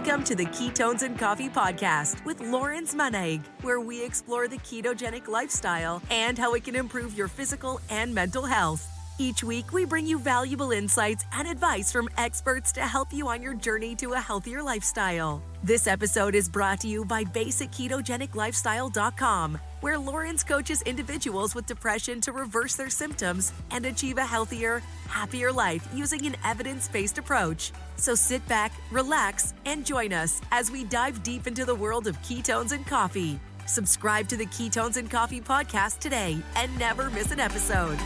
Welcome to the Ketones and Coffee Podcast with Lawrence Manaig, where we explore the ketogenic lifestyle and how it can improve your physical and mental health. Each week, we bring you valuable insights and advice from experts to help you on your journey to a healthier lifestyle. This episode is brought to you by BasicKetogenicLifestyle.com, where Lawrence coaches individuals with depression to reverse their symptoms and achieve a healthier, happier life using an evidence-based approach. So sit back, relax, and join us as we dive deep into the world of ketones and coffee. Subscribe to the Ketones and Coffee Podcast today and never miss an episode.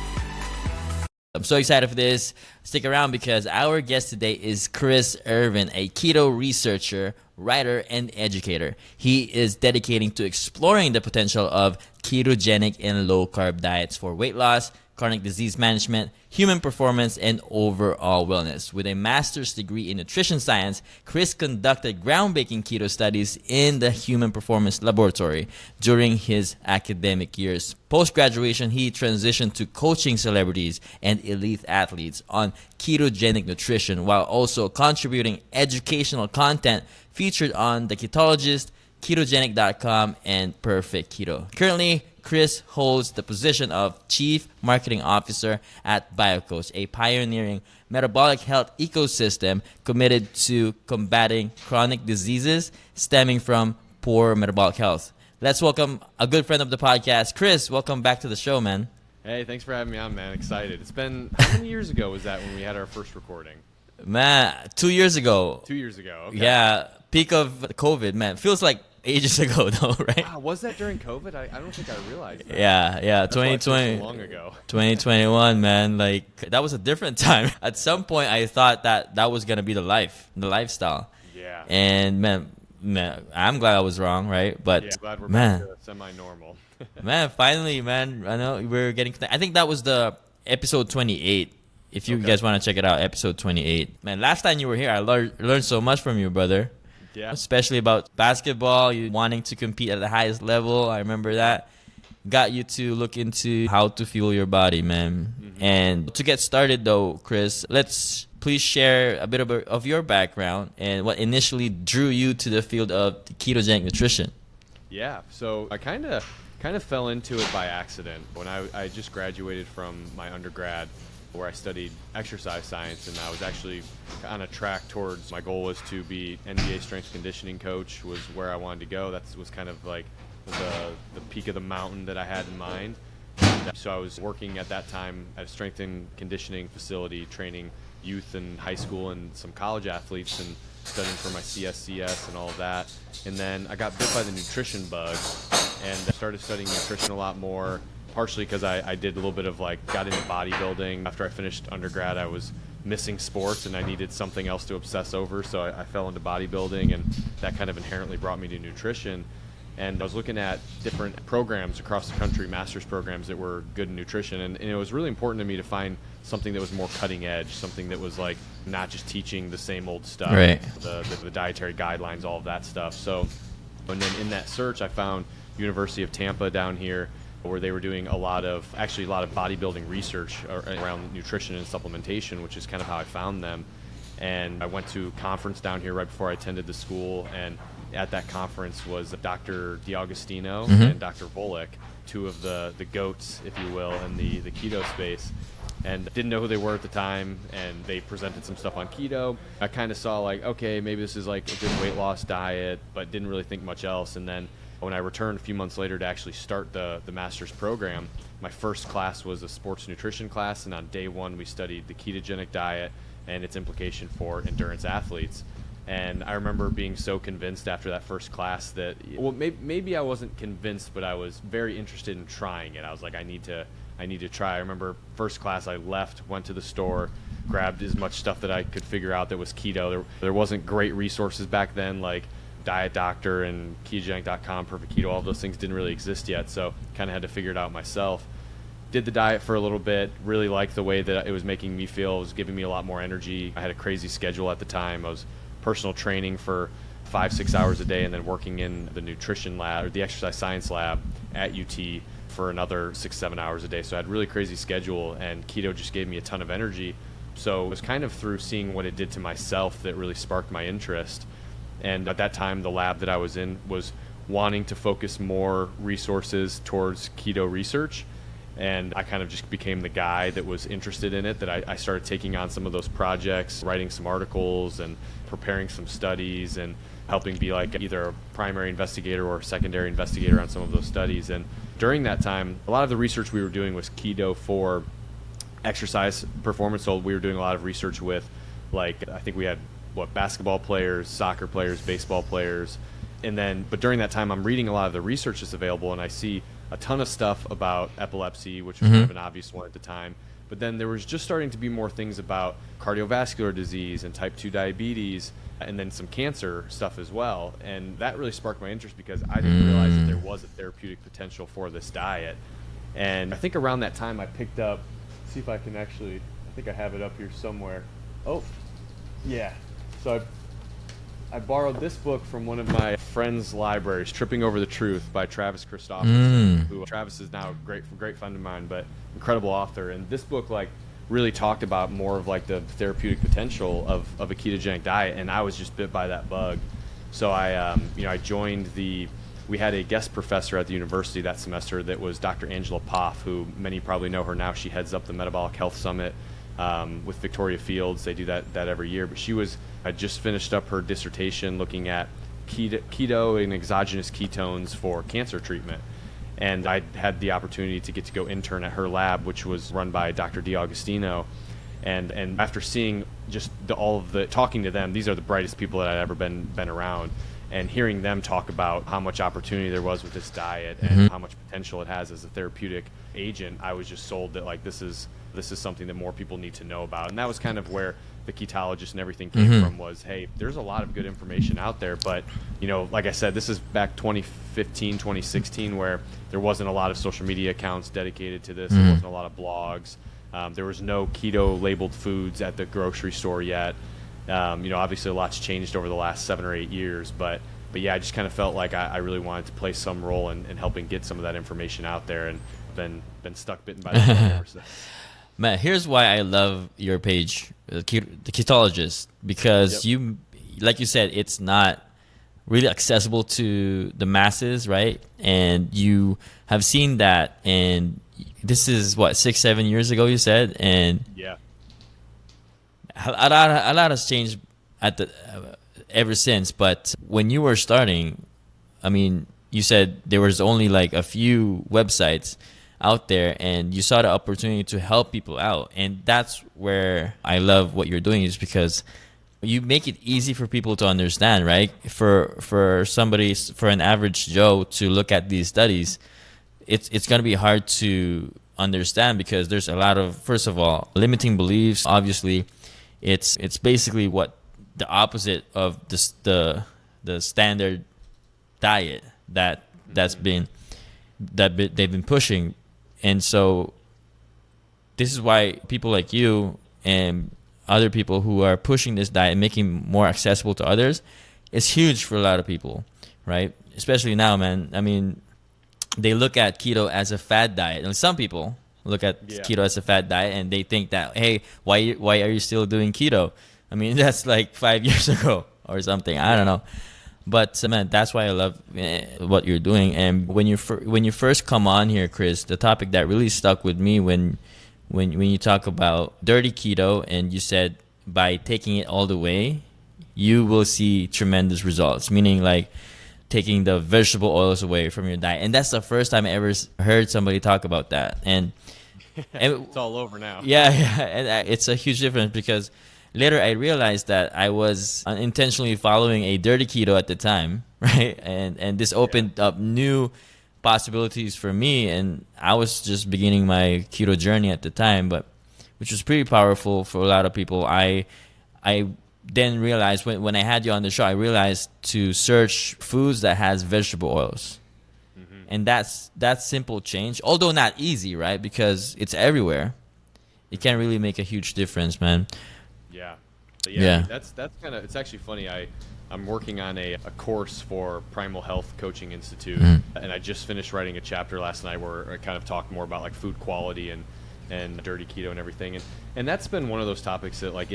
I'm so excited for this. Stick around because our guest today is Chris Irvin, a keto researcher, writer, and educator. He is dedicating to exploring the potential of ketogenic and low-carb diets for weight loss, chronic disease management, human performance, and overall wellness. With a master's degree in nutrition science, Chris conducted groundbreaking keto studies in the Human Performance Laboratory during his academic years. Post-graduation, he transitioned to coaching celebrities and elite athletes on ketogenic nutrition while also contributing educational content featured on the Ketologist, Ketogenic.com, and Perfect Keto. Currently, Chris holds the position of Chief Marketing Officer at BioCoach, a pioneering metabolic health ecosystem committed to combating chronic diseases stemming from poor metabolic health. Let's welcome a good friend of the podcast, Chris. Welcome back to the show, man. Hey, thanks for having me on, man. Excited. It's been, how many years ago was that when we had our first recording? Man, 2 years ago. 2 years ago, okay. Yeah, peak of COVID, man. Feels like ages ago, though, right? Wow, was that during COVID? I don't think I realized that. Yeah, That's 2020. so long ago. 2021, man. Like, that was a different time. At some point, I thought that was going to be the lifestyle. Yeah. And, man, I'm glad I was wrong, right? But, yeah, glad we're man, back to semi-normal. man, finally, man, I know we're getting – I think that was the episode 28. If you guys want to check it out, episode 28. Man, last time you were here, I learned so much from you, brother. Yeah. Especially about basketball, you wanting to compete at the highest level. I remember that. Got you to look into how to fuel your body, man. Mm-hmm. And to get started, though, Chris, let's please share a bit of your background and what initially drew you to the field of ketogenic nutrition. Yeah, so I kind of fell into it by accident. When I just graduated from my undergrad, where I studied exercise science, and I was actually on a track towards, my goal was to be NBA strength conditioning coach, was where I wanted to go. That was kind of like the peak of the mountain that I had in mind. And so I was working at that time at a strength and conditioning facility, training youth and high school and some college athletes, and studying for my CSCS and all of that. And then I got bit by the nutrition bug and started studying nutrition a lot more. Partially because I did a little bit of got into bodybuilding. After I finished undergrad, I was missing sports and I needed something else to obsess over, so I fell into bodybuilding, and that kind of inherently brought me to nutrition. And I was looking at different programs across the country, master's programs that were good in nutrition, and it was really important to me to find something that was more cutting edge, something that was not just teaching the same old stuff, right. the dietary guidelines, all of that stuff. So, and then in that search, I found University of Tampa down here, where they were doing a lot of bodybuilding research around nutrition and supplementation, which is kind of how I found them. And I went to a conference down here right before I attended the school, and at that conference was Dr. D'Agostino and Dr. Volek, two of the goats, if you will, in the keto space. And didn't know who they were at the time, and they presented some stuff on keto. I kind of saw okay, maybe this is a good weight loss diet, but didn't really think much else. And then when I returned a few months later to actually start the master's program, my first class was a sports nutrition class, and on day one we studied the ketogenic diet and its implication for endurance athletes. And I remember being so convinced after that first class that, well, maybe I wasn't convinced, but I was very interested in trying it. I was like, I need to try. I remember first class I left, went to the store, grabbed as much stuff that I could figure out that was keto. There wasn't great resources back then, like Diet Doctor and Ketogenic.com, Perfect Keto, all of those things didn't really exist yet, so kind of had to figure it out myself. Did the diet for a little bit, really liked the way that it was making me feel. It was giving me a lot more energy. I had a crazy schedule at the time. I was personal training for 5-6 hours a day, and then working in the nutrition lab or the exercise science lab at UT for another 6-7 hours a day. So I had a really crazy schedule, and keto just gave me a ton of energy. So it was kind of through seeing what it did to myself that really sparked my interest. And at that time, the lab that I was in was wanting to focus more resources towards keto research. And I kind of just became the guy that was interested in it, that I started taking on some of those projects, writing some articles and preparing some studies and helping be like either a primary investigator or a secondary investigator on some of those studies. And during that time, a lot of the research we were doing was keto for exercise performance. So we were doing a lot of research with, like, I think we had basketball players, soccer players, baseball players. But during that time, I'm reading a lot of the research that's available, and I see a ton of stuff about epilepsy, which was kind of an obvious one at the time. But then there was just starting to be more things about cardiovascular disease and type 2 diabetes, and then some cancer stuff as well. And that really sparked my interest because I didn't realize that there was a therapeutic potential for this diet. And I think around that time I picked up, see if I can actually, I think I have it up here somewhere. Oh, yeah. So I borrowed this book from one of my friend's libraries, Tripping Over the Truth by Travis Christopherson, who Travis is now a great friend of mine, but incredible author. And this book really talked about more of like the therapeutic potential of a ketogenic diet, and I was just bit by that bug. So I joined we had a guest professor at the university that semester that was Dr. Angela Poff, who many probably know her now. She heads up the Metabolic Health Summit with Victoria Fields. They do that every year. But I just finished up her dissertation looking at keto and exogenous ketones for cancer treatment. And I had the opportunity to get to go intern at her lab, which was run by Dr. D'Agostino. And after seeing just talking to them, these are the brightest people that I'd ever been around, and hearing them talk about how much opportunity there was with this diet and how much potential it has as a therapeutic agent, I was just sold that like this is something that more people need to know about. And that was kind of where the Ketologist and everything came from, was, hey, there's a lot of good information out there, but like I said, this is back 2015, 2016, where there wasn't a lot of social media accounts dedicated to this. There wasn't a lot of blogs. There was no keto labeled foods at the grocery store yet. Obviously a lot's changed over the last 7 or 8 years, but yeah, I just kind of felt like I really wanted to play some role in helping get some of that information out there, and been stuck bitten by the bug ever since. Man, here's why I love your page, the Ketologist, because you, like you said, it's not really accessible to the masses, right? And you have seen that, and this is what, 6-7 years ago you said, and yeah, a lot has changed ever since. But when you were starting, I mean, you said there was only like a few websites out there, and you saw the opportunity to help people out. And that's where I love what you're doing, is because you make it easy for people to understand, right? For an average Joe to look at these studies, it's going to be hard to understand, because there's a lot of, first of all, limiting beliefs. Obviously, it's basically what the opposite of the standard diet they've been pushing. And so this is why people like you and other people who are pushing this diet and making more accessible to others is huge for a lot of people, right? Especially now, man. I mean, they look at keto as a fad diet, and some people look at keto as a fad diet, and they think that, hey, why are you still doing keto? I mean, that's like 5 years ago or something. I don't know. But man, that's why I love what you're doing. And when you first come on here, Chris, the topic that really stuck with me when you talk about dirty keto, and you said by taking it all the way, you will see tremendous results. Meaning like taking the vegetable oils away from your diet. And that's the first time I ever heard somebody talk about that. And it's all over now. Yeah, and it's a huge difference, because later I realized that I was unintentionally following a dirty keto at the time, right? And this opened up new possibilities for me, and I was just beginning my keto journey at the time, but which was pretty powerful for a lot of people. I then realized when I had you on the show, I realized to search foods that has vegetable oils. And that simple change, although not easy, right? Because it's everywhere. It can really make a huge difference, man. Yeah. I mean, that's kind of, it's actually funny. I'm working on a course for Primal Health Coaching Institute, and I just finished writing a chapter last night where I kind of talked more about like food quality and dirty keto and everything. And that's been one of those topics that like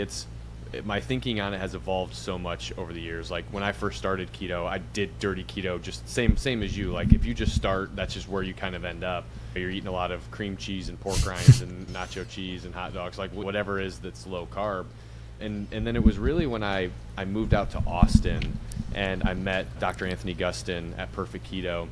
my thinking on it has evolved so much over the years. Like when I first started keto, I did dirty keto, just same as you. Like if you just start, that's just where you kind of end up. You're eating a lot of cream cheese and pork rinds and nacho cheese and hot dogs, like whatever it is that's low carb. And then it was really when I moved out to Austin and I met Dr. Anthony Gustin at Perfect Keto,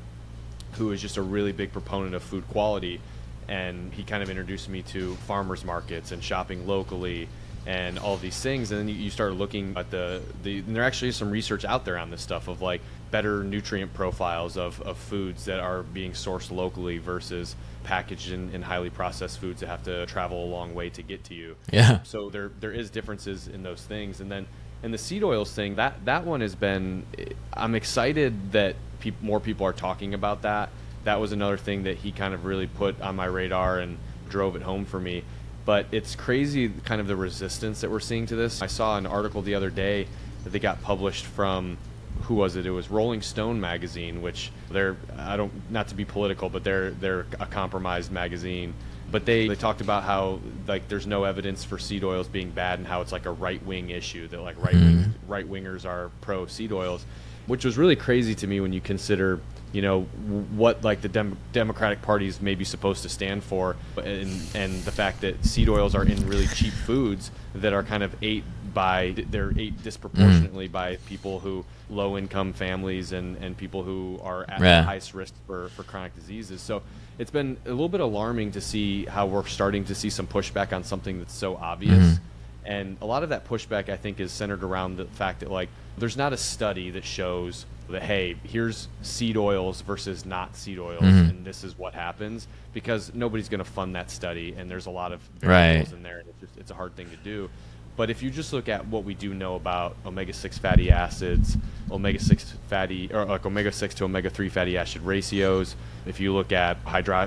who is just a really big proponent of food quality. And he kind of introduced me to farmers markets and shopping locally and all these things. And then you start looking at and there actually is some research out there on this stuff of like better nutrient profiles of foods that are being sourced locally versus packaged in highly processed foods that have to travel a long way to get to you. Yeah. So there is differences in those things. And then in the seed oils thing, that one has been, I'm excited that more people are talking about that. That was another thing that he kind of really put on my radar and drove it home for me. But it's crazy kind of the resistance that we're seeing to this. I saw an article the other day that they got published from, who was it? It was Rolling Stone magazine, which not to be political, but they're a compromised magazine. But they talked about how like there's no evidence for seed oils being bad and how it's like a right-wing issue, that like right-wingers are pro seed oils, which was really crazy to me when you consider what like the Democratic Party is maybe supposed to stand for, and the fact that seed oils are in really cheap foods that are kind of ate disproportionately by people who low income families and people who are at the highest risk for chronic diseases. So it's been a little bit alarming to see how we're starting to see some pushback on something that's so obvious. And a lot of that pushback, I think, is centered around the fact that like there's not a study that shows that, hey, here's seed oils versus not seed oils, and this is what happens, because nobody's going to fund that study, and there's a lot of variables in there, and it's a hard thing to do. But if you just look at what we do know about omega-6 fatty acids, omega-6 to omega-3 fatty acid ratios, if you look at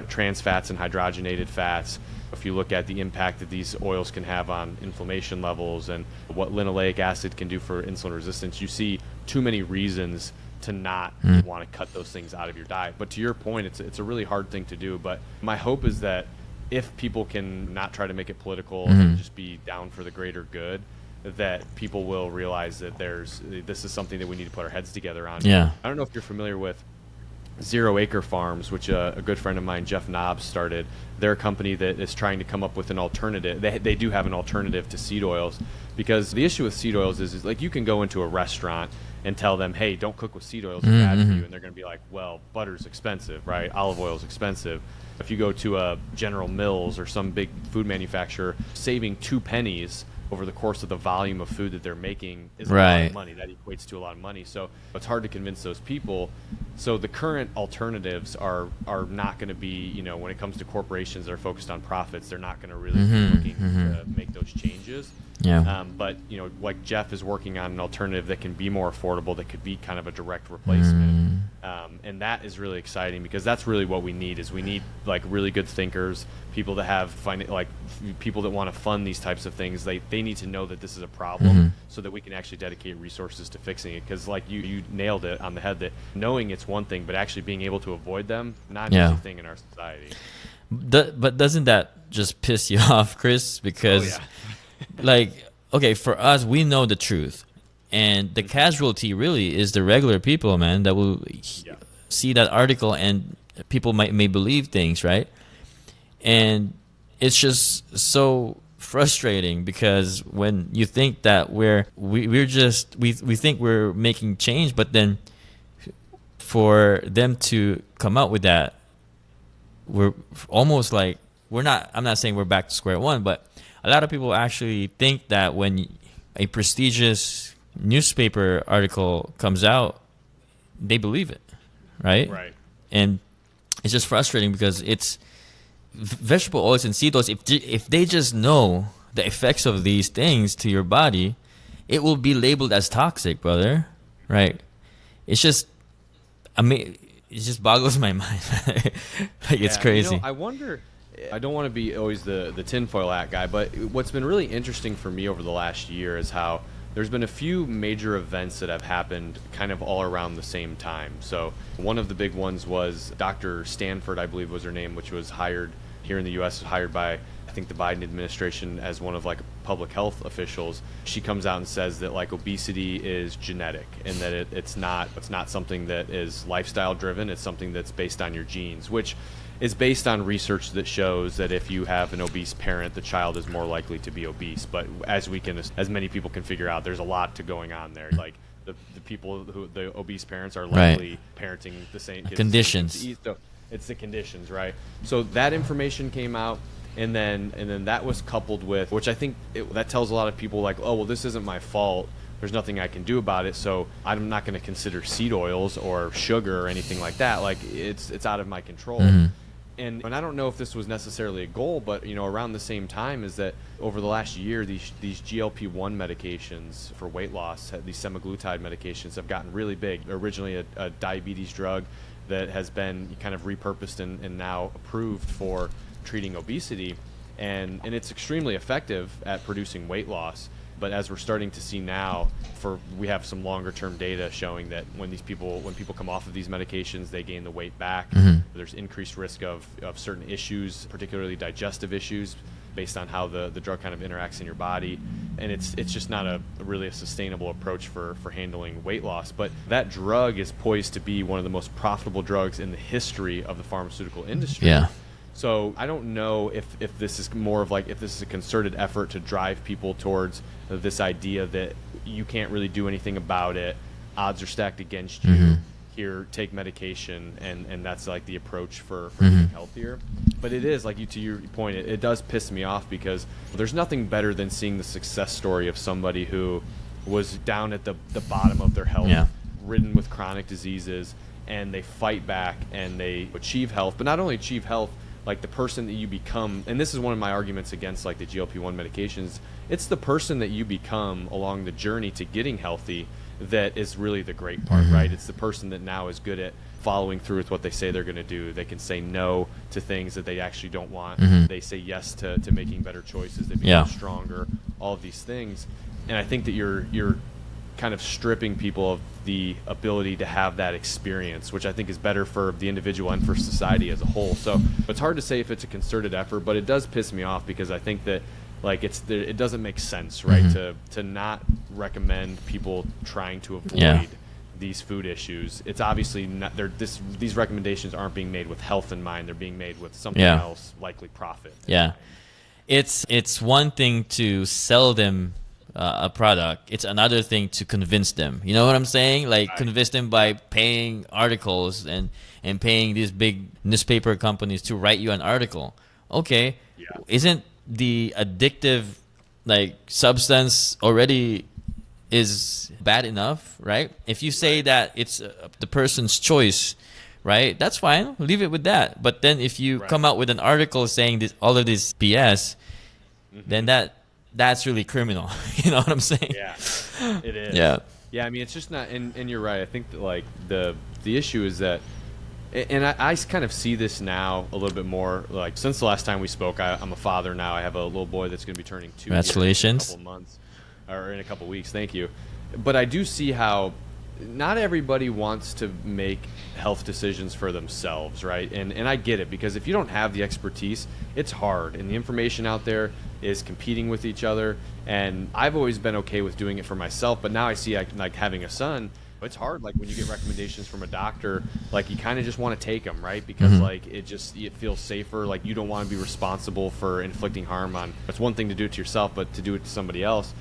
trans fats and hydrogenated fats, if you look at the impact that these oils can have on inflammation levels and what linoleic acid can do for insulin resistance, you see too many reasons to not want to cut those things out of your diet. But to your point, it's a really hard thing to do. But my hope is that if people can not try to make it political and just be down for the greater good, that people will realize that this is something that we need to put our heads together on. Yeah. I don't know if you're familiar with Zero Acre Farms, which a good friend of mine, Jeff Knobs, started. They're a company that is trying to come up with an alternative. They do have an alternative to seed oils, because the issue with seed oils is like you can go into a restaurant and tell them, hey, don't cook with seed oils, it's bad for you. And they're going to be like, well, butter's expensive, right? Olive oil's expensive. If you go to a General Mills or some big food manufacturer, saving 2 pennies over the course of the volume of food that they're making is a lot of money. That equates to a lot of money. So it's hard to convince those people. So the current alternatives are not going to be, when it comes to corporations that are focused on profits, they're not going to really be looking to make those changes. Yeah. But like Jeff is working on an alternative that can be more affordable, that could be kind of a direct replacement. And that is really exciting, because that's really what we need. Is we need like really good thinkers, people that have people that want to fund these types of things. They need to know that this is a problem, so that we can actually dedicate resources to fixing it. Because like you nailed it on the head, that knowing it's one thing, but actually being able to avoid them, not an easy thing in our society. But doesn't that just piss you off, Chris? Because okay, for us, we know the truth, and the casualty really is the regular people, man, that will see that article, and people may believe things, right? And it's just so frustrating, because when you think that we think we're making change, but then for them to come out with that, we're almost like I'm not saying we're back to square one, but a lot of people actually think that when a prestigious newspaper article comes out, they believe it, right? Right. And it's just frustrating, because it's vegetable oils and seed oils. If they just know the effects of these things to your body, it will be labeled as toxic, brother. Right? It's just, it just boggles my mind. It's crazy. I wonder. I don't want to be always the tinfoil hat guy, but what's been really interesting for me over the last year is how there's been a few major events that have happened kind of all around the same time. So one of the big ones was Dr. Stanford, I believe was her name, which was hired here in the U.S., hired by, I think the Biden administration, as one of like public health officials, she comes out and says that like obesity is genetic and that it's not something that is lifestyle driven. It's something that's based on your genes, which is based on research that shows that if you have an obese parent, the child is more likely to be obese. But as many people can figure out, there's a lot to going on there. Like the obese parents are likely parenting the same kids conditions. So it's the conditions, right? So that information came out, and then that was coupled with, which I think that tells a lot of people like, oh well, this isn't my fault. There's nothing I can do about it, so I'm not going to consider seed oils or sugar or anything like that. Like it's out of my control. And I don't know if this was necessarily a goal, but around the same time is that over the last year, these GLP-1 medications for weight loss, these semaglutide medications, have gotten really big. They're originally a diabetes drug that has been kind of repurposed and now approved for treating obesity, and it's extremely effective at producing weight loss. But as we're starting to see now, we have some longer term data showing that when people come off of these medications, they gain the weight back. There's increased risk of certain issues, particularly digestive issues, based on how the drug kind of interacts in your body. And it's just not really a sustainable approach for handling weight loss. But that drug is poised to be one of the most profitable drugs in the history of the pharmaceutical industry. Yeah. So I don't know if this is more of like, if this is a concerted effort to drive people towards this idea that you can't really do anything about it, odds are stacked against you, here, take medication, and that's like the approach for getting healthier. But it is, like to your point, it does piss me off because there's nothing better than seeing the success story of somebody who was down at the bottom of their health, ridden with chronic diseases, and they fight back and they achieve health. But not only achieve health, like the person that you become, and this is one of my arguments against like the GLP-1 medications, it's the person that you become along the journey to getting healthy that is really the great part, right? It's the person that now is good at following through with what they say they're going to do. They can say no to things that they actually don't want. They say yes to making better choices. They become stronger, all of these things. And I think that you're kind of stripping people of the ability to have that experience, which I think is better for the individual and for society as a whole. So it's hard to say if it's a concerted effort, but it does piss me off because I think that like it doesn't make sense, right? To not recommend people trying to avoid these food issues. It's obviously not, these recommendations aren't being made with health in mind. They're being made with something else, likely profit. It's one thing to sell them a product. It's another thing to convince them. You know what I'm saying? Like convince them by paying articles and paying these big newspaper companies to write you an article. Okay, isn't the addictive like substance already is bad enough, right? If you say that it's the person's choice, right? That's fine. Leave it with that. But then if you come out with an article saying all of this BS, then that's really criminal. You know what I'm saying? Yeah, it is. Yeah. I mean, it's just not. And you're right. I think that like the issue is that, and I kind of see this now a little bit more. Like since the last time we spoke, I'm a father now. I have a little boy that's going to be turning 2 Congratulations. in a couple months, or in a couple weeks. Thank you. But I do see how not everybody wants to make health decisions for themselves, right? And I get it, because if you don't have the expertise, it's hard, and the information out there is competing with each other. And I've always been okay with doing it for myself, but now I see like having a son, it's hard. Like when you get recommendations from a doctor, like you kind of just want to take them, right? Because like it feels safer. Like you don't want to be responsible for inflicting harm on. It's one thing to do it to yourself, but to do it to somebody else.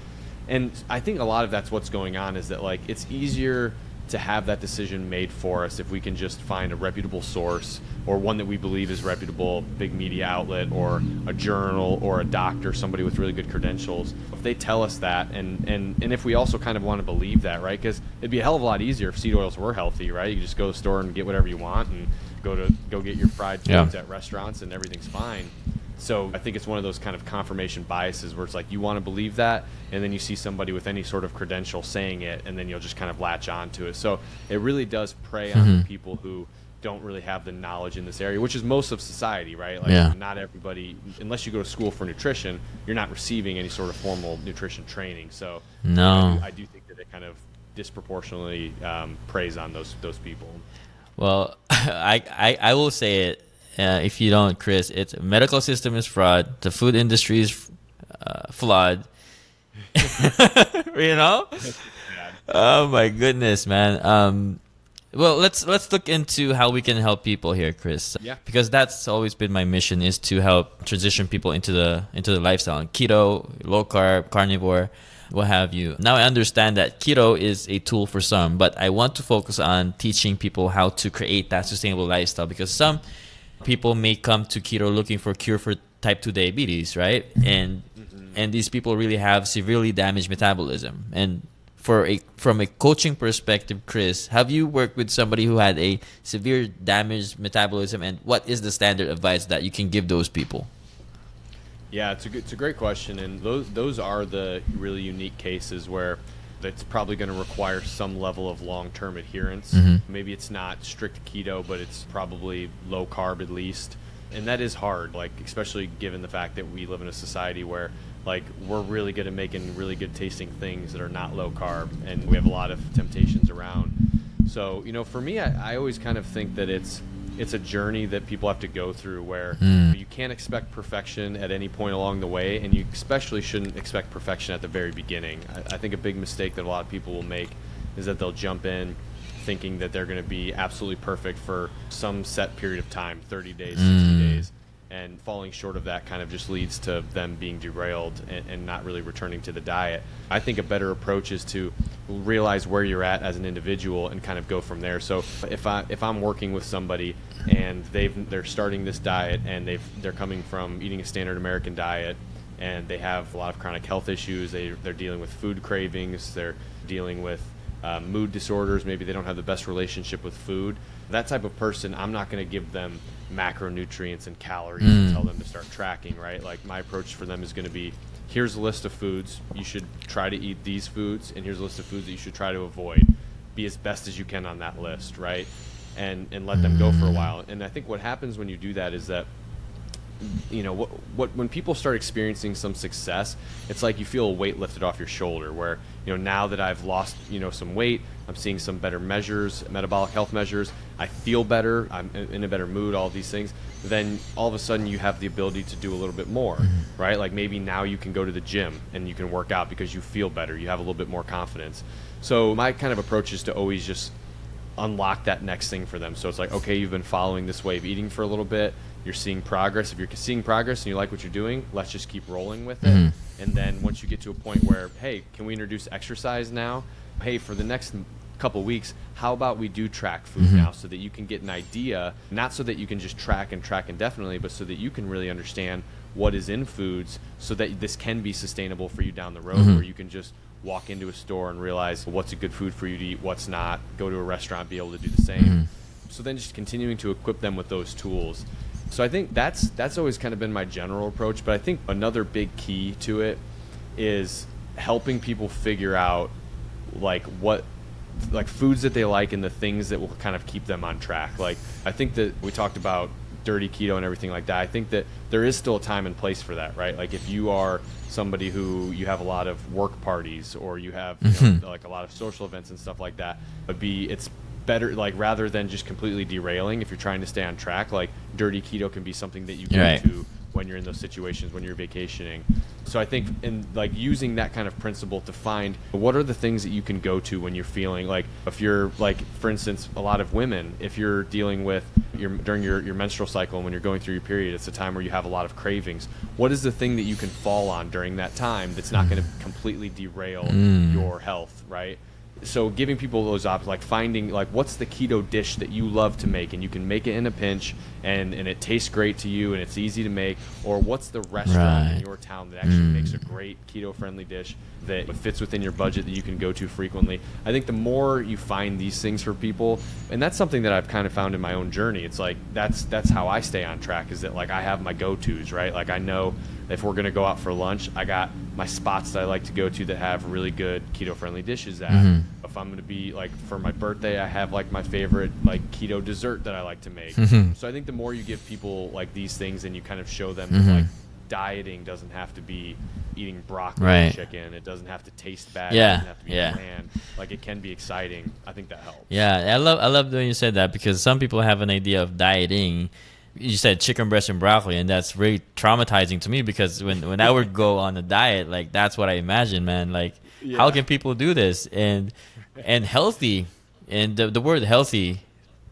And I think a lot of that's what's going on, is that like it's easier to have that decision made for us if we can just find a reputable source, or one that we believe is reputable, big media outlet or a journal or a doctor, somebody with really good credentials. If they tell us that, and if we also kind of want to believe that, right? Because it'd be a hell of a lot easier if seed oils were healthy, right? You just go to the store and get whatever you want, and go get your fried foods at restaurants, and everything's fine. So I think it's one of those kind of confirmation biases where it's like you want to believe that, and then you see somebody with any sort of credential saying it, and then you'll just kind of latch on to it. So it really does prey on the people who don't really have the knowledge in this area, which is most of society, right? Like not everybody, unless you go to school for nutrition, you're not receiving any sort of formal nutrition training. So I do think that it kind of disproportionately preys on those people. Well, I will say it. if you don't, Chris, it's medical system is fraud. The food industry is flawed. You know? Oh my goodness, man. Well, let's look into how we can help people here, Chris. Yeah. Because that's always been my mission, is to help transition people into the lifestyle. Keto, low carb, carnivore, what have you. Now I understand that keto is a tool for some, but I want to focus on teaching people how to create that sustainable lifestyle, because some people may come to keto looking for a cure for type 2 diabetes, right? And these people really have severely damaged metabolism. And from a coaching perspective, Chris, have you worked with somebody who had a severe damaged metabolism, and what is the standard advice that you can give those people? Yeah, it's a great question, and those are the really unique cases where it's probably going to require some level of long-term adherence. Maybe it's not strict keto, but it's probably low carb at least, and that is hard. Like, especially given the fact that we live in a society where like we're really good at making really good tasting things that are not low carb, and we have a lot of temptations around. So, for me, I always kind of think that it's a journey that people have to go through, where you can't expect perfection at any point along the way, and you especially shouldn't expect perfection at the very beginning. I think a big mistake that a lot of people will make is that they'll jump in thinking that they're going to be absolutely perfect for some set period of time, 30 days, 60 days, and falling short of that kind of just leads to them being derailed and not really returning to the diet. I think a better approach is to realize where you're at as an individual and kind of go from there. So if I'm working with somebody and they're starting this diet and they're coming from eating a standard American diet, and they have a lot of chronic health issues, they're dealing with food cravings, they're dealing with mood disorders, maybe they don't have the best relationship with food, that type of person, I'm not going to give them macronutrients and calories and tell them to start tracking, right? Like, my approach for them is going to be, here's a list of foods, you should try to eat these foods, and here's a list of foods that you should try to avoid. Be as best as you can on that list, right? And let them go for a while. And I think what happens when you do that is that, when people start experiencing some success, it's like you feel a weight lifted off your shoulder, where, now that I've lost, some weight, I'm seeing some better measures, metabolic health measures, I feel better, I'm in a better mood, all these things, then all of a sudden you have the ability to do a little bit more, right? Like, maybe now you can go to the gym and you can work out because you feel better, you have a little bit more confidence. So my kind of approach is to always just unlock that next thing for them. So it's like, okay, you've been following this way of eating for a little bit, you're seeing progress. If you're seeing progress and you like what you're doing, let's just keep rolling with it. And then once you get to a point where, hey, can we introduce exercise now? Hey, for the next couple weeks, how about we do track food now, so that you can get an idea, not so that you can just track indefinitely, but so that you can really understand what is in foods, so that this can be sustainable for you down the road, where you can just walk into a store and realize what's a good food for you to eat, what's not, go to a restaurant, be able to do the same. So then just continuing to equip them with those tools. So I think that's always kind of been my general approach, but I think another big key to it is helping people figure out what foods that they like and the things that will kind of keep them on track. Like, I think that we talked about dirty keto and everything like that. I think that there is still a time and place for that, right? Like, if you are somebody who you have a lot of work parties, or you have like a lot of social events and stuff like that, it's better, like, rather than just completely derailing, if you're trying to stay on track, like, dirty keto can be something that you go to when you're in those situations, when you're vacationing. So I think in using that kind of principle to find what are the things that you can go to when you're feeling like, if you're like, for instance, a lot of women, if you're dealing with during your menstrual cycle, and when you're going through your period, it's a time where you have a lot of cravings. What is the thing that you can fall on during that time that's not going to completely derail your health, right? So giving people those options, like finding what's the keto dish that you love to make, and you can make it in a pinch, and it tastes great to you and it's easy to make, or what's the restaurant in your town that actually makes a great keto friendly dish that fits within your budget that you can go to frequently. I think the more you find these things for people, and that's something that I've kind of found in my own journey, it's like that's how I stay on track, is that I have my go-tos, right? Like, I know if we're going to go out for lunch, I got my spots that I like to go to that have really good keto friendly dishes at. If I'm going to be for my birthday, I have my favorite keto dessert that I like to make. So I think the more you give people these things, and you kind of show them that dieting doesn't have to be eating broccoli and chicken. It doesn't have to taste bad. It doesn't have to be bland. It can be exciting. I think that helps. Yeah, I love when you said that, because some people have an idea of dieting you said chicken breast and broccoli, and that's very traumatizing to me because when I would go on a diet, like that's what I imagine, man. Like, how can people do this and healthy? And the word healthy,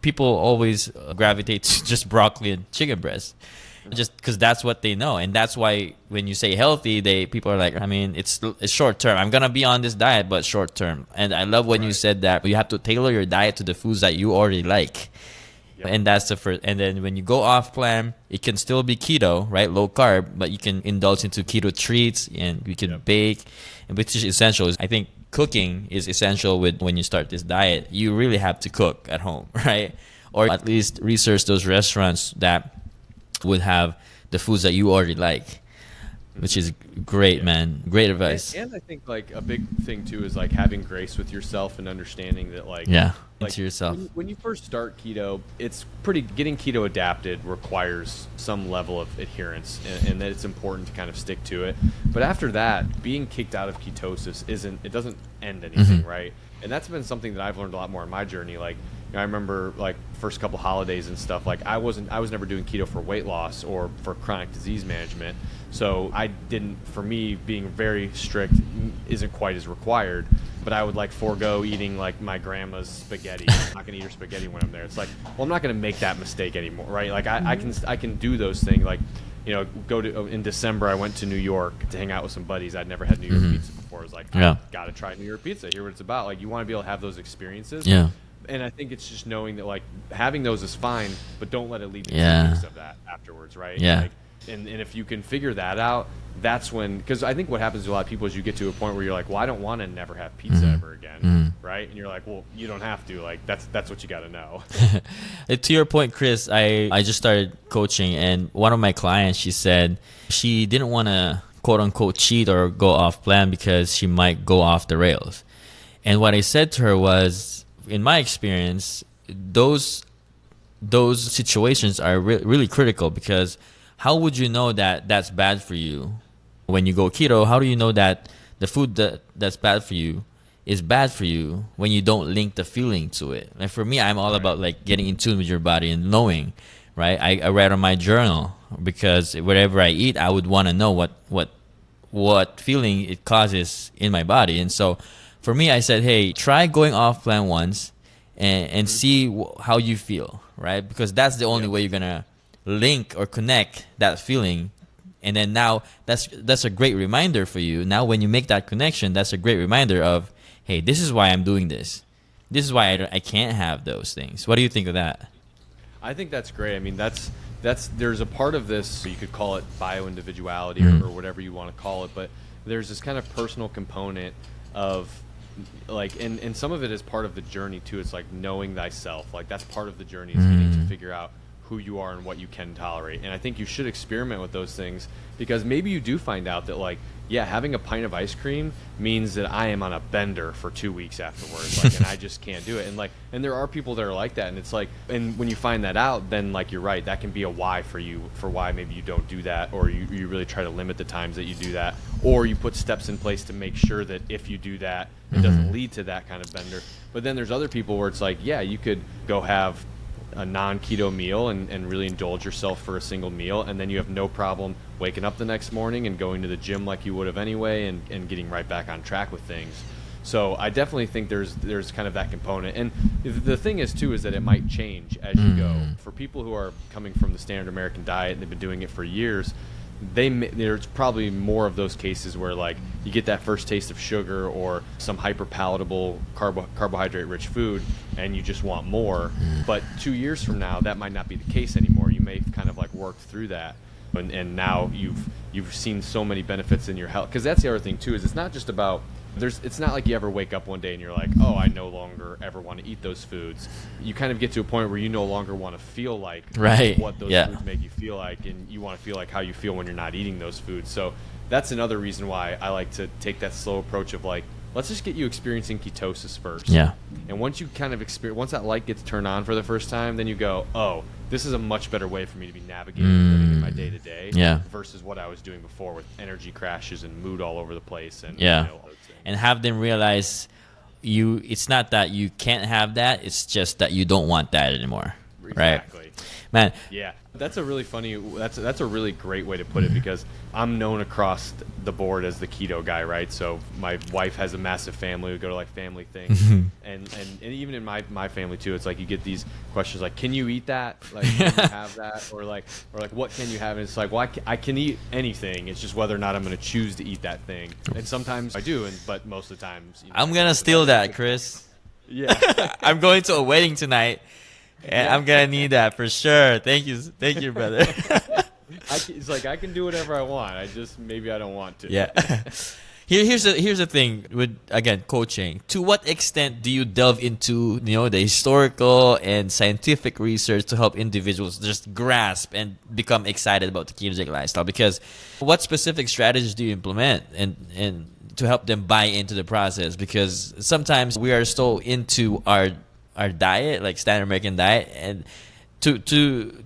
people always gravitate to just broccoli and chicken breast, just because that's what they know, and that's why when you say healthy, people are like, I mean, it's short term. I'm gonna be on this diet, but short term. And I love when you said that you have to tailor your diet to the foods that you already like. And that's the first. And then when you go off plan, it can still be keto, right? Low carb, but you can indulge into keto treats, and you can bake, and which is essential. I think cooking is essential when you start this diet. You really have to cook at home, right? Or at least research those restaurants that would have the foods that you already like, which is great, man. Great advice. And I think like a big thing too is like having grace with yourself and understanding that like into yourself. When you first start keto, it's getting keto adapted requires some level of adherence, and that it's important to kind of stick to it. But after that, being kicked out of ketosis doesn't end anything, right? And that's been something that I've learned a lot more in my journey. Like, I remember like first couple holidays and stuff, like I was never doing keto for weight loss or for chronic disease management. So for me, being very strict isn't quite as required, but I would like forego eating like my grandma's spaghetti. I'm not going to eat her spaghetti when I'm there. It's like, well, I'm not going to make that mistake anymore, right? Like I can do those things. Like, you know, in December, I went to New York to hang out with some buddies. I'd never had New York pizza before. I was like, I got to try New York pizza. Hear what it's about. Like, you want to be able to have those experiences. Yeah. And I think it's just knowing that like having those is fine, but don't let it lead to 2 weeks of that afterwards, right? Yeah. Like, and if you can figure that out, that's when, because I think what happens to a lot of people is you get to a point where you're like, well, I don't want to never have pizza ever again, right? And you're like, well, you don't have to. Like, that's what you got to know. To your point, Chris, I just started coaching, and one of my clients, she said she didn't want to quote unquote cheat or go off plan because she might go off the rails. And what I said to her was, in my experience, those situations are really critical, because how would you know that that's bad for you when you go keto? How do you know that the food that's bad for you is bad for you when you don't link the feeling to it? Like for me, I'm all about like getting in tune with your body and knowing, right? I write on my journal, because whatever I eat, I would want to know what feeling it causes in my body. And so for me, I said, hey, try going off plan once and see how you feel, right? Because that's the only way you're going to link or connect that feeling. And then now that's a great reminder for you. Now when you make that connection, that's a great reminder of, hey, this is why I'm doing this. This is why I can't have those things. What do you think of that? I think that's great. I mean, there's a part of this, you could call it bio-individuality or whatever you want to call it, but there's this kind of personal component of like, and some of it is part of the journey too. It's like knowing thyself. Like that's part of the journey, is getting to figure out who you are and what you can tolerate. And I think you should experiment with those things, because maybe you do find out that like, yeah, having a pint of ice cream means that I am on a bender for 2 weeks afterwards, like, and I just can't do it. And like, and there are people that are like that, and it's like, and when you find that out, then like you're right, that can be a why for you, for why maybe you don't do that, or you really try to limit the times that you do that, or you put steps in place to make sure that if you do that, it doesn't lead to that kind of bender. But then there's other people where it's like, yeah, you could go have a non-keto meal and really indulge yourself for a single meal, and then you have no problem waking up the next morning and going to the gym like you would have anyway, and getting right back on track with things. So I definitely think there's kind of that component. And the thing is too, is that it might change as you go. For people who are coming from the standard American diet and they've been doing it for years, there's probably more of those cases where like you get that first taste of sugar or some hyper palatable carbohydrate rich food and you just want more. But 2 years from now, that might not be the case anymore. You may kind of like work through that, and now you've seen so many benefits in your health. Because that's the other thing too, is it's not just about it's not like you ever wake up one day and you're like, oh, I no longer ever want to eat those foods. You kind of get to a point where you no longer want to feel like what those foods make you feel like, and you want to feel like how you feel when you're not eating those foods. So that's another reason why I like to take that slow approach of like, let's just get you experiencing ketosis first. Yeah. And once you kind of once that light gets turned on for the first time, then you go, oh, this is a much better way for me to be navigating living in my day to day versus what I was doing before with energy crashes and mood all over the place. And and have them realize it's not that you can't have that, it's just that you don't want that anymore. Exactly. Right. Man. Yeah, that's a really great way to put it, because I'm known across the board as the keto guy, right? So my wife has a massive family. We go to like family things, and even in my family too, it's like you get these questions like, can you eat that? Like, can you have that? Or like, what can you have? And it's like, well, I can eat anything. It's just whether or not I'm going to choose to eat that thing. And sometimes I do, but most of the times, I'm gonna steal that, Chris. Yeah. I'm going to a wedding tonight. And I'm gonna need that for sure. Thank you, brother. It's like I can do whatever I want. Maybe I don't want to. Yeah. Here's the thing with, again, coaching. To what extent do you delve into the historical and scientific research to help individuals just grasp and become excited about the ketogenic lifestyle? Because what specific strategies do you implement and to help them buy into the process? Because sometimes we are so into our diet, like standard American diet, and to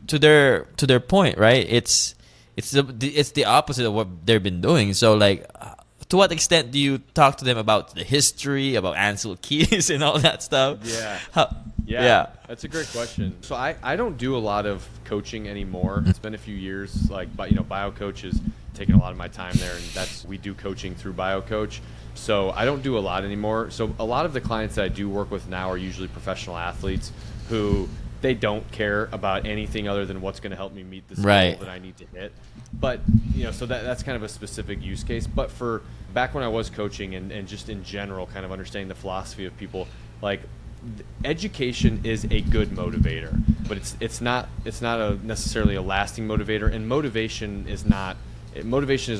their point, right? It's the opposite of what they've been doing. So like, to what extent do you talk to them about the history, about Ansel Keys and all that stuff? Yeah, that's a great question. So I don't do a lot of coaching anymore. It's been a few years. Like, BioCoach is taking a lot of my time there, and we do coaching through BioCoach. So I don't do a lot anymore. So a lot of the clients that I do work with now are usually professional athletes who they don't care about anything other than what's going to help me meet this goal that I need to hit. But so that's kind of a specific use case. But for back when I was coaching and just in general, kind of understanding the philosophy of people, like, education is a good motivator, but it's not necessarily a lasting motivator, and motivation is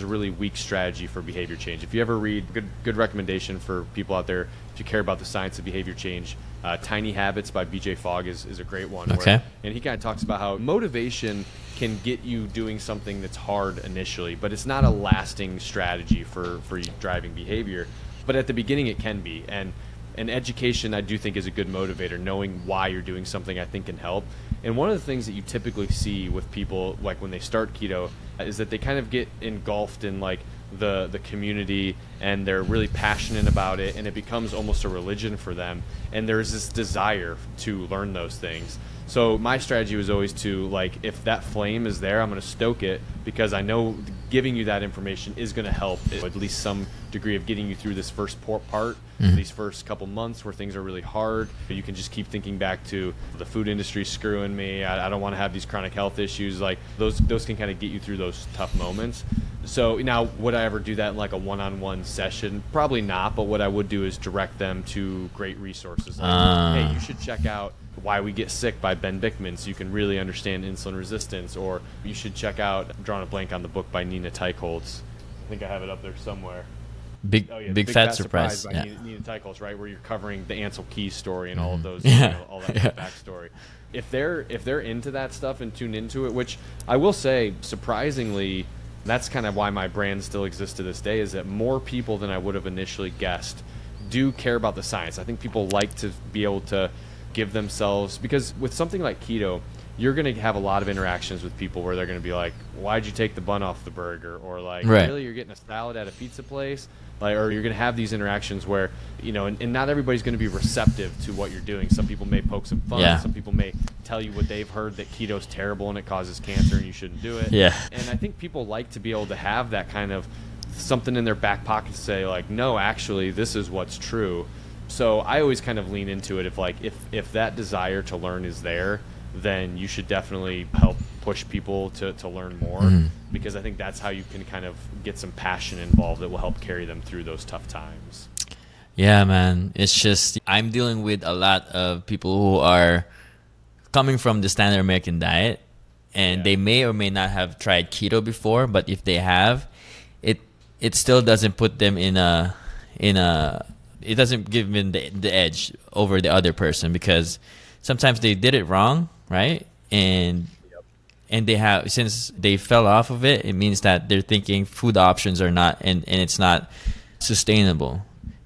a really weak strategy for behavior change. If you ever read, good recommendation for people out there, if you care about the science of behavior change, Tiny Habits by BJ Fogg is a great one. Okay. And he kind of talks about how motivation can get you doing something that's hard initially, but it's not a lasting strategy for driving behavior. But at the beginning it can be. And education, I do think, is a good motivator. Knowing why you're doing something, I think, can help. And one of the things that you typically see with people, like when they start keto, is that they kind of get engulfed in like the community, and they're really passionate about it, and it becomes almost a religion for them. And there's this desire to learn those things. So my strategy was always to, like, if that flame is there, I'm going to stoke it, because I know giving you that information is going to help at least some degree of getting you through this first part, these first couple months where things are really hard. You can just keep thinking back to the food industry screwing me. I don't want to have these chronic health issues. Like, those can kind of get you through those tough moments. So now, would I ever do that in like a one-on-one session? Probably not, but what I would do is direct them to great resources. Like, hey, you should check out Why We Get Sick by Ben Bickman, so you can really understand insulin resistance. Or you should check out, I'm drawing a blank on the book by Nina Teicholz. I think I have it up there somewhere. Big Fat Surprise by yeah. Nina Teicholz, right, where you're covering the Ansel Keys story and all of those, all that backstory. If they're into that stuff and tuned into it, which I will say, surprisingly, that's kind of why my brand still exists to this day, is that more people than I would have initially guessed do care about the science. I think people like to be able to give themselves, because with something like keto, you're going to have a lot of interactions with people where they're going to be like, why'd you take the bun off the burger? Or like, really, you're getting a salad at a pizza place? Like, or you're going to have these interactions where, and not everybody's going to be receptive to what you're doing. Some people may poke some fun. Yeah. Some people may tell you what they've heard, that keto's terrible and it causes cancer and you shouldn't do it. Yeah. And I think people like to be able to have that kind of something in their back pocket to say, like, no, actually, this is what's true. So I always kind of lean into it. If that desire to learn is there, then you should definitely help push people to learn more, because I think that's how you can kind of get some passion involved that will help carry them through those tough times. Yeah, man. It's just, I'm dealing with a lot of people who are coming from the standard American diet, and they may or may not have tried keto before, but if they have, it still doesn't put them it doesn't give them the edge over the other person, because sometimes they did it wrong, right? And they have, since they fell off of it, it means that they're thinking food options are not, and it's not sustainable.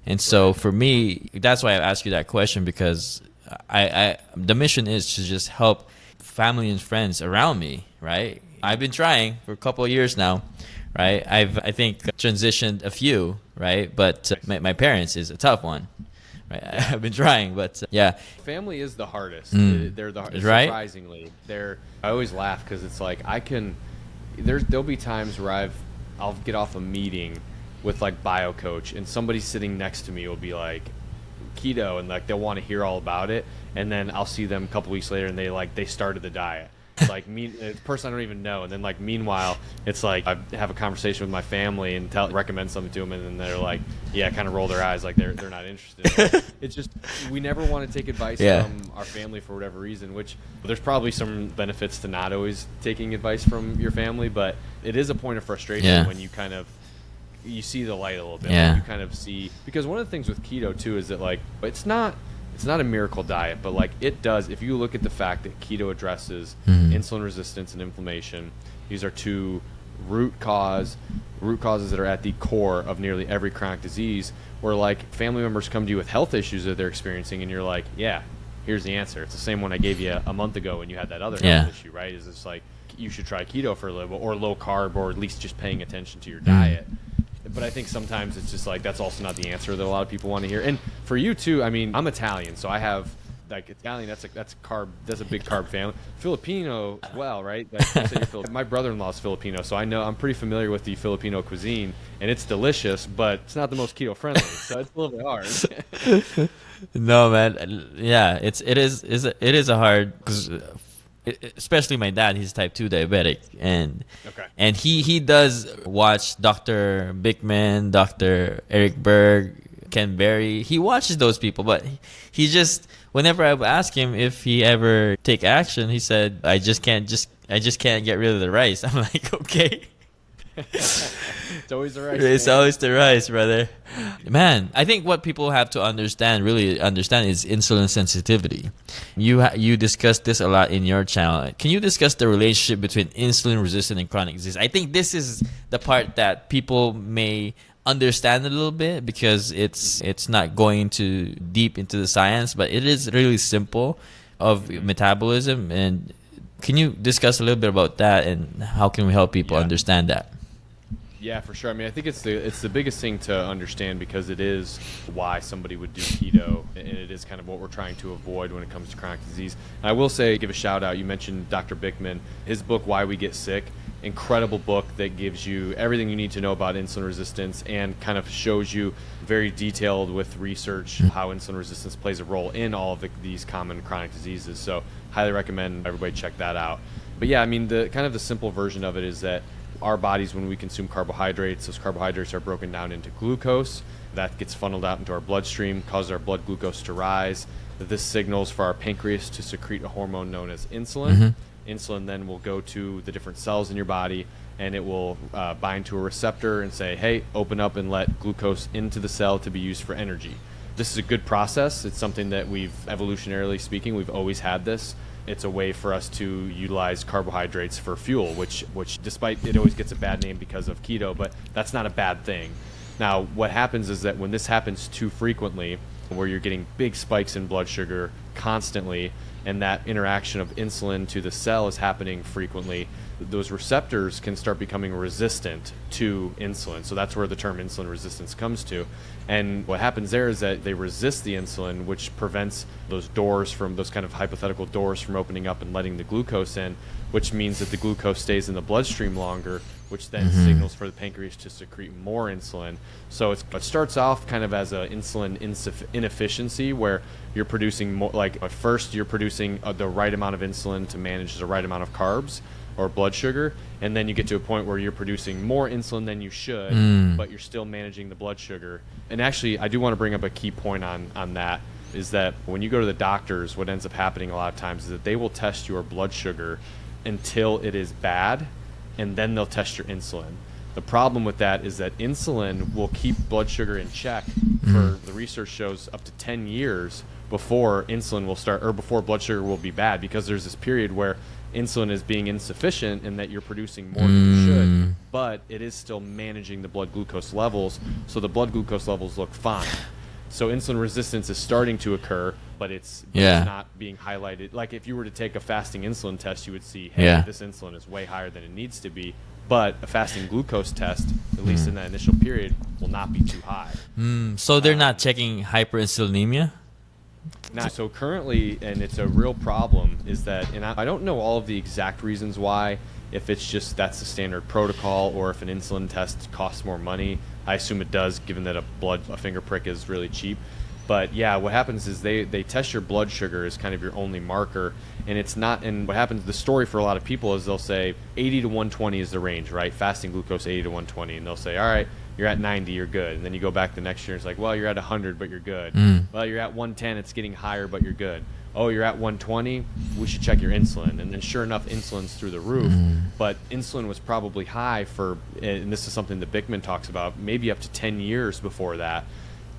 And so for me, that's why I asked you that question, because the mission is to just help family and friends around me, right? I've been trying for a couple of years now, right? I think transitioned a few, right? But my parents is a tough one, Right? I've been trying, but yeah. Family is the hardest. They're the Right? surprisingly. I always laugh because it's like there'll be times where I'll get off a meeting with like bio coach and somebody sitting next to me will be like keto, and like they'll want to hear all about it, and then I'll see them a couple weeks later and they started the diet. Like it's a person I don't even know, and then like meanwhile it's like I have a conversation with my family and recommend something to them, and then they're like, yeah, kind of roll their eyes like they're not interested. Like, it's just we never want to take advice from our family for whatever reason, which there's probably some benefits to not always taking advice from your family, but it is a point of frustration when you see the light a little bit. Like you kind of see, because one of the things with keto too is that like it's not a miracle diet, but like it does, if you look at the fact that keto addresses insulin resistance and inflammation, these are two root causes that are at the core of nearly every chronic disease, where like family members come to you with health issues that they're experiencing and you're like, yeah, here's the answer. It's the same one I gave you a month ago when you had that other health issue, right? Is it's like you should try keto for a little, or low carb, or at least just paying attention to your diet. But I think sometimes it's just like that's also not the answer that a lot of people want to hear. And for you too, I mean, I'm Italian, so I have like Italian. That's a big carb family. Filipino as well, right? Like, my brother-in-law is Filipino, so I'm pretty familiar with the Filipino cuisine, and it's delicious, but it's not the most keto friendly, so it's a little bit hard. No, man. Yeah, it is a hard, because especially my dad, he's type 2 diabetic, and he does watch Dr. Bickman, Dr. Eric Berg, Ken Berry. He watches those people, but he just, whenever I ask him if he ever take action, he said, I just can't get rid of the rice. I'm like, okay. It's always the rice. It's always the rice, brother. Man, I think what people have to really understand is insulin sensitivity. You discussed this a lot in your channel. Can you discuss the relationship between insulin resistant and chronic disease? I think this is the part that people may understand a little bit, because it's not going too deep into the science, but it is really simple of metabolism. And can you discuss a little bit about that, and how can we help people understand that? Yeah, for sure. I mean, I think it's the biggest thing to understand, because it is why somebody would do keto, and it is kind of what we're trying to avoid when it comes to chronic disease. And I will say, give a shout out. You mentioned Dr. Bickman, his book, Why We Get Sick. Incredible book that gives you everything you need to know about insulin resistance, and kind of shows you very detailed with research how insulin resistance plays a role in all of these common chronic diseases. So highly recommend everybody check that out. But yeah, I mean, the simple version of it is that our bodies, when we consume carbohydrates, those carbohydrates are broken down into glucose. That gets funneled out into our bloodstream, causes our blood glucose to rise. This signals for our pancreas to secrete a hormone known as insulin. Insulin then will go to the different cells in your body, and it will bind to a receptor and say, hey, open up and let glucose into the cell to be used for energy. This is a good process. It's something that evolutionarily speaking, we've always had this. It's a way for us to utilize carbohydrates for fuel, which despite it always gets a bad name because of keto, but that's not a bad thing. Now, what happens is that when this happens too frequently, where you're getting big spikes in blood sugar constantly, and that interaction of insulin to the cell is happening frequently, those receptors can start becoming resistant to insulin. So that's where the term insulin resistance comes to. And what happens there is that they resist the insulin, which prevents those kind of hypothetical doors from opening up and letting the glucose in, which means that the glucose stays in the bloodstream longer, which then signals for the pancreas to secrete more insulin. So it starts off kind of as an insulin inefficiency, where you're producing more, like at first you're producing the right amount of insulin to manage the right amount of carbs or blood sugar, and then you get to a point where you're producing more insulin than you should, but you're still managing the blood sugar. And actually, I do want to bring up a key point on that, is that when you go to the doctors, what ends up happening a lot of times is that they will test your blood sugar until it is bad, and then they'll test your insulin. The problem with that is that insulin will keep blood sugar in check for, the research shows, up to 10 years before insulin will start, or before blood sugar will be bad, because there's this period where insulin is being insufficient and that you're producing more than you should, but it is still managing the blood glucose levels, so the blood glucose levels look fine. So insulin resistance is starting to occur, but it's not being highlighted. Like if you were to take a fasting insulin test, you would see, hey, this insulin is way higher than it needs to be, but a fasting glucose test, at least in that initial period, will not be too high. So they're not checking hyperinsulinemia? So currently, and it's a real problem, is that, and I don't know all of the exact reasons why, if it's just that's the standard protocol, or if an insulin test costs more money. I assume it does, given that a finger prick is really cheap. But yeah, what happens is they test your blood sugar as kind of your only marker, and it's not. And what happens, the story for a lot of people is they'll say 80 to 120 is the range, right? Fasting glucose 80 to 120, and they'll say, all right, you're at 90, you're good. And then you go back the next year, it's like, well, you're at 100, but you're good. Well, you're at 110, it's getting higher, but you're good. Oh, you're at 120, we should check your insulin. And then sure enough, insulin's through the roof. But insulin was probably high for, and this is something that Bickman talks about, maybe up to 10 years before that.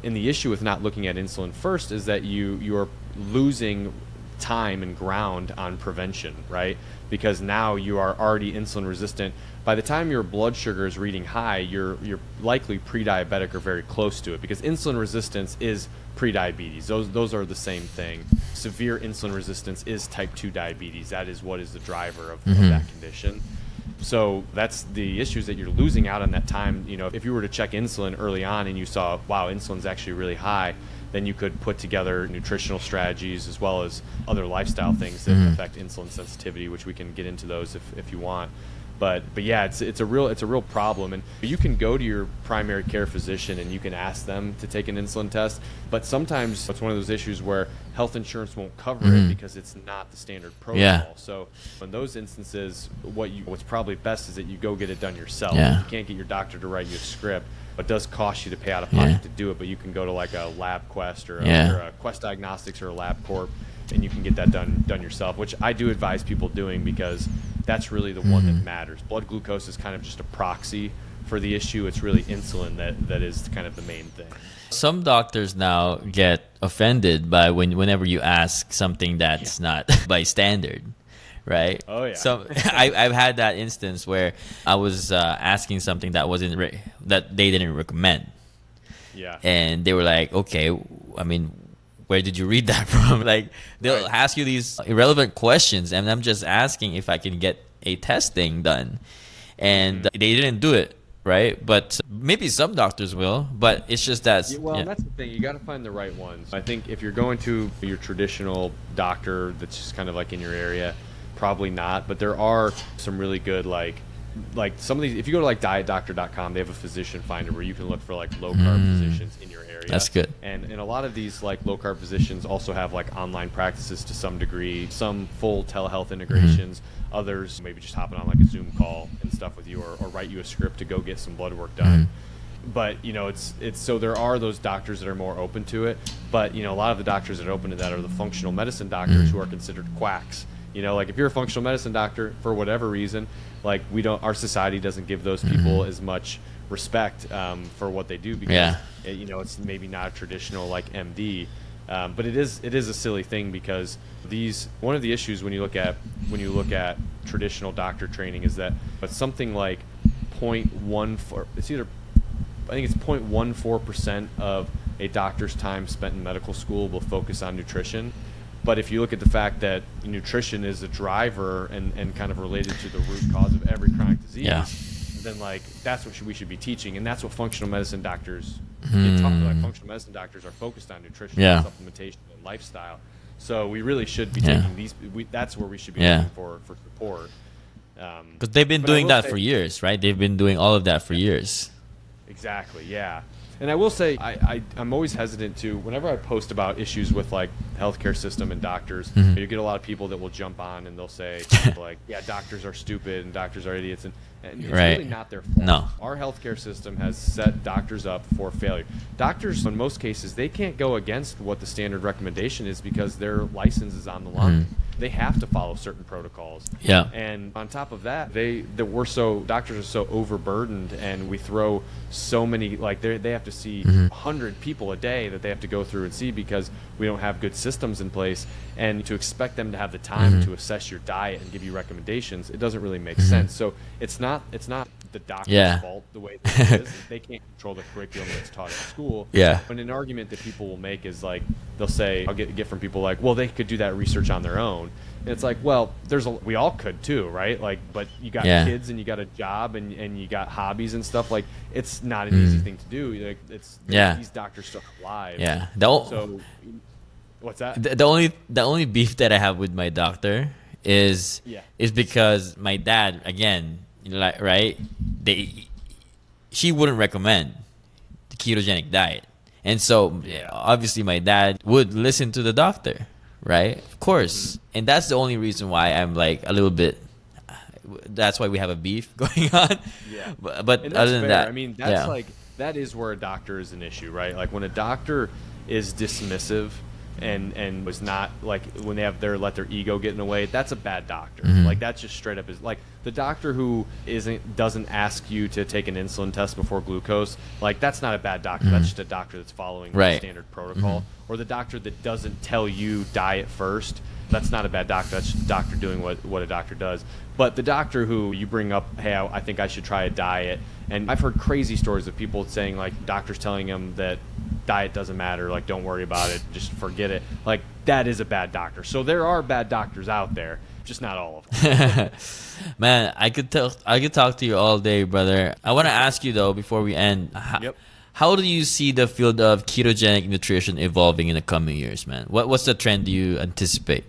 And the issue with not looking at insulin first is that you're losing time and ground on prevention, right? Because now you are already insulin resistant. By the time your blood sugar is reading high, you're likely pre-diabetic or very close to it, because insulin resistance is pre-diabetes. Those are the same thing. Severe insulin resistance is type 2 diabetes. That is what is the driver of that condition. So that's the issues, that you're losing out on that time. You know, if you were to check insulin early on and you saw, wow, insulin's actually really high, then you could put together nutritional strategies as well as other lifestyle things that affect insulin sensitivity, which we can get into those if you want. But yeah, it's a real problem, and you can go to your primary care physician and you can ask them to take an insulin test. But sometimes it's one of those issues where health insurance won't cover it because it's not the standard protocol. Yeah. So in those instances, what's probably best is that you go get it done yourself. Yeah. You can't get your doctor to write you a script. It does cost you to pay out of pocket to do it, but you can go to like a LabQuest or a Quest Diagnostics or a LabCorp, and you can get that done yourself, which I do advise people doing, because that's really the one that matters. Blood glucose is kind of just a proxy for the issue. It's really insulin that is kind of the main thing. Some doctors now get offended by whenever you ask something that's not by standard, right? Oh yeah. So I've had that instance where I was asking something that wasn't that they didn't recommend. Yeah. And they were like, okay, I mean, where did you read that from? Like, they'll ask you these irrelevant questions, and I'm just asking if I can get a testing done, and they didn't do it, right? But maybe some doctors will, but it's just that. Well, that's the thing. You got to find the right ones. I think if you're going to your traditional doctor that's just kind of like in your area, probably not. But there are some really good like some of these. If you go to like dietdoctor.com, they have a physician finder where you can look for like low carb physicians in your area. That's good. And a lot of these like low carb physicians also have like online practices to some degree, some full telehealth integrations, others maybe just hopping on like a Zoom call and stuff with you, or write you a script to go get some blood work done. But you know, it's so there are those doctors that are more open to it, but you know, a lot of the doctors that are open to that are the functional medicine doctors who are considered quacks. You know, like if you're a functional medicine doctor, for whatever reason, like our society doesn't give those people as much respect for what they do, because you know, it's maybe not a traditional like MD, but it is a silly thing, because one of the issues when you look at traditional doctor training is that it's something like 0.14, I think it's 0.14% of a doctor's time spent in medical school will focus on nutrition. But if you look at the fact that nutrition is a driver and kind of related to the root cause of every chronic disease, then like that's what we should be teaching, and that's what functional medicine doctors get taught. Like functional medicine doctors are focused on nutrition, and supplementation, and lifestyle. So we really should be taking these. That's where we should be looking for support. Because they've been doing that for years, right? They've been doing all of that for years. Exactly. Yeah. And I will say, I'm always hesitant to, whenever I post about issues with like the healthcare system and doctors, you get a lot of people that will jump on and they'll say like, yeah, doctors are stupid and doctors are idiots, and it's really not their fault. No. Our healthcare system has set doctors up for failure. Doctors, in most cases, they can't go against what the standard recommendation is, because their license is on the line. They have to follow certain protocols. Yeah. And on top of that, doctors are so overburdened, and we throw so many, like they have to see 100 people a day that they have to go through and see, because we don't have good systems in place. And to expect them to have the time to assess your diet and give you recommendations, it doesn't really make sense. So it's not the doctor's fault the way that it is. They can't control the curriculum that's taught at school. Yeah. But an argument that people will make is like, they'll say, I'll get from people like, well, they could do that research on their own. And it's like, well, we all could too, right? Like, but you got kids and you got a job and you got hobbies and stuff. Like, it's not an easy thing to do. Like, these doctors still have lives. Yeah. So, what's that? The only beef that I have with my doctor is because my dad, again, like, right? She wouldn't recommend the ketogenic diet, and so obviously my dad would listen to the doctor. Right, of course, and that's the only reason why I'm like a little bit. That's why we have a beef going on. Yeah, but other than that, I mean, that's like that is where a doctor is an issue, right? Like when a doctor is dismissive and was not like when they let their ego get in the way, that's a bad doctor. Like that's just straight up is like the doctor who doesn't ask you to take an insulin test before glucose. Like that's not a bad doctor. That's just a doctor that's following the standard protocol. Or the doctor that doesn't tell you diet first. That's not a bad doctor. That's just a doctor doing what a doctor does. But the doctor who you bring up, hey, I think I should try a diet. And I've heard crazy stories of people saying like doctors telling them that diet doesn't matter, like don't worry about it, just forget it. Like that is a bad doctor. So there are bad doctors out there, just not all of them. Man, I could talk to you all day, brother. I want to ask you though before we end. How do you see the field of ketogenic nutrition evolving in the coming years, man? What's the trend you anticipate?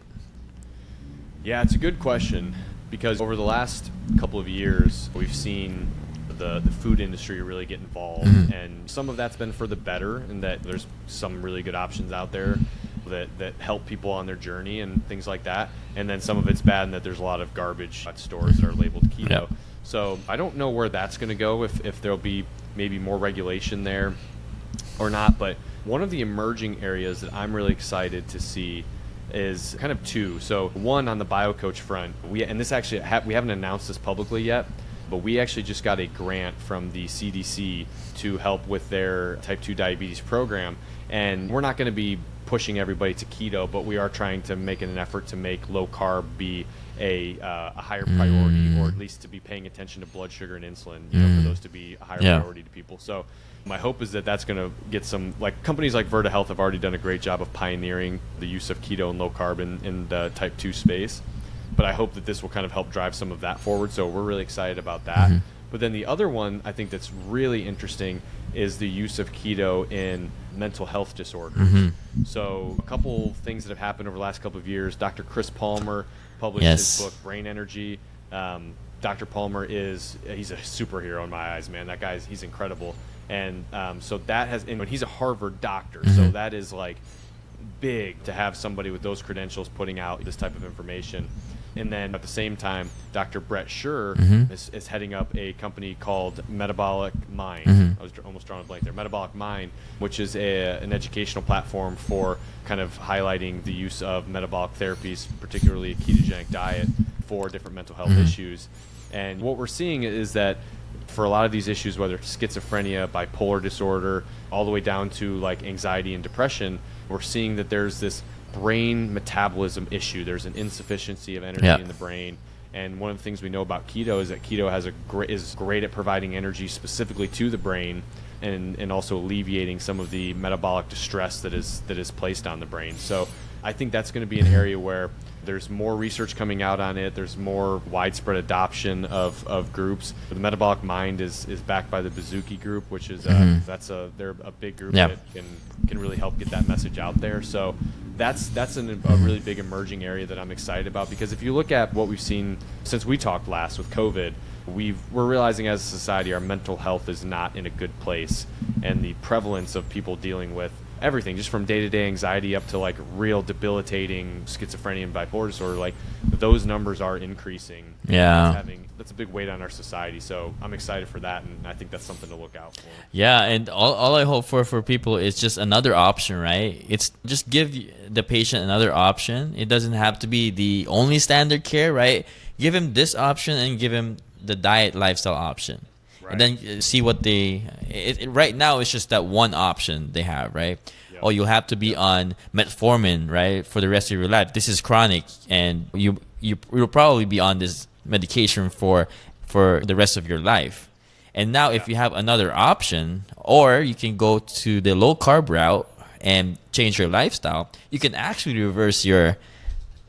Yeah, it's a good question because over the last couple of years, we've seen the food industry really get involved, and some of that's been for the better, and that there's some really good options out there that help people on their journey and things like that, and then some of it's bad, and that there's a lot of garbage at stores that are labeled keto. So I don't know where that's going to go, if there'll be maybe more regulation there or not. But one of the emerging areas that I'm really excited to see is kind of two. So one, on the BioCoach front, we haven't announced this publicly yet, but we actually just got a grant from the CDC to help with their type 2 diabetes program. And we're not going to be pushing everybody to keto, but we are trying to make an effort to make low carb be a higher priority, or at least to be paying attention to blood sugar and insulin, for those to be a higher priority to people. So my hope is that that's going to get some, like companies like Virta Health have already done a great job of pioneering the use of keto and low carb in the type 2 space. But I hope that this will kind of help drive some of that forward. So we're really excited about that. But then the other one I think that's really interesting is the use of keto in mental health disorders. So a couple things that have happened over the last couple of years. Dr. Chris Palmer published his book, Brain Energy. Dr. Palmer he's a superhero in my eyes, man. That he's incredible. And so that and he's a Harvard doctor. So that is like big to have somebody with those credentials putting out this type of information. And then at the same time, Dr. Brett Scher is heading up a company called Metabolic Mind. I was almost drawing a blank there. Metabolic Mind, which is an educational platform for kind of highlighting the use of metabolic therapies, particularly a ketogenic diet, for different mental health issues. And what we're seeing is that for a lot of these issues, whether it's schizophrenia, bipolar disorder, all the way down to like anxiety and depression, we're seeing that there's this brain metabolism issue. There's an insufficiency of energy in the brain. And one of the things we know about keto is that keto is great at providing energy specifically to the brain, and also alleviating some of the metabolic distress that is placed on the brain. So I think that's going to be an area where there's more research coming out on it. There's more widespread adoption of groups. The Metabolic Mind is backed by the Bazooki Group, which is they're a big group that can really help get that message out there. So that's a really big emerging area that I'm excited about, because if you look at what we've seen since we talked last with COVID, we're realizing as a society our mental health is not in a good place, and the prevalence of people dealing with everything, just from day-to-day anxiety up to like real debilitating schizophrenia and bipolar disorder, like those numbers are increasing. That's a big weight on our society. So I'm excited for that, and I think that's something to look out for. Yeah, and all I hope for people is just another option, right? It's just give the patient another option. It doesn't have to be the only standard care, right? Give him this option and give him the diet lifestyle option. Right. And then see what right now it's just that one option they have, right? Or you'll have to be on metformin, right, for the rest of your life. This is chronic, and you'll probably be on this medication for the rest of your life. And now if you have another option, or you can go to the low carb route and change your lifestyle, you can actually reverse your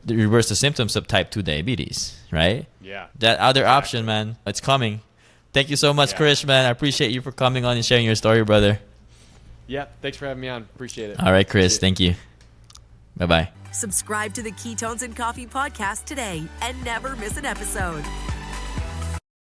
reverse the symptoms of type 2 diabetes, right? Yeah. That other option, man, it's coming. Thank you so much, Chris, man. I appreciate you for coming on and sharing your story, brother. Yeah, thanks for having me on. Appreciate it. All right, Chris, thank you. Bye-bye. Subscribe to the Ketones and Coffee podcast today and never miss an episode.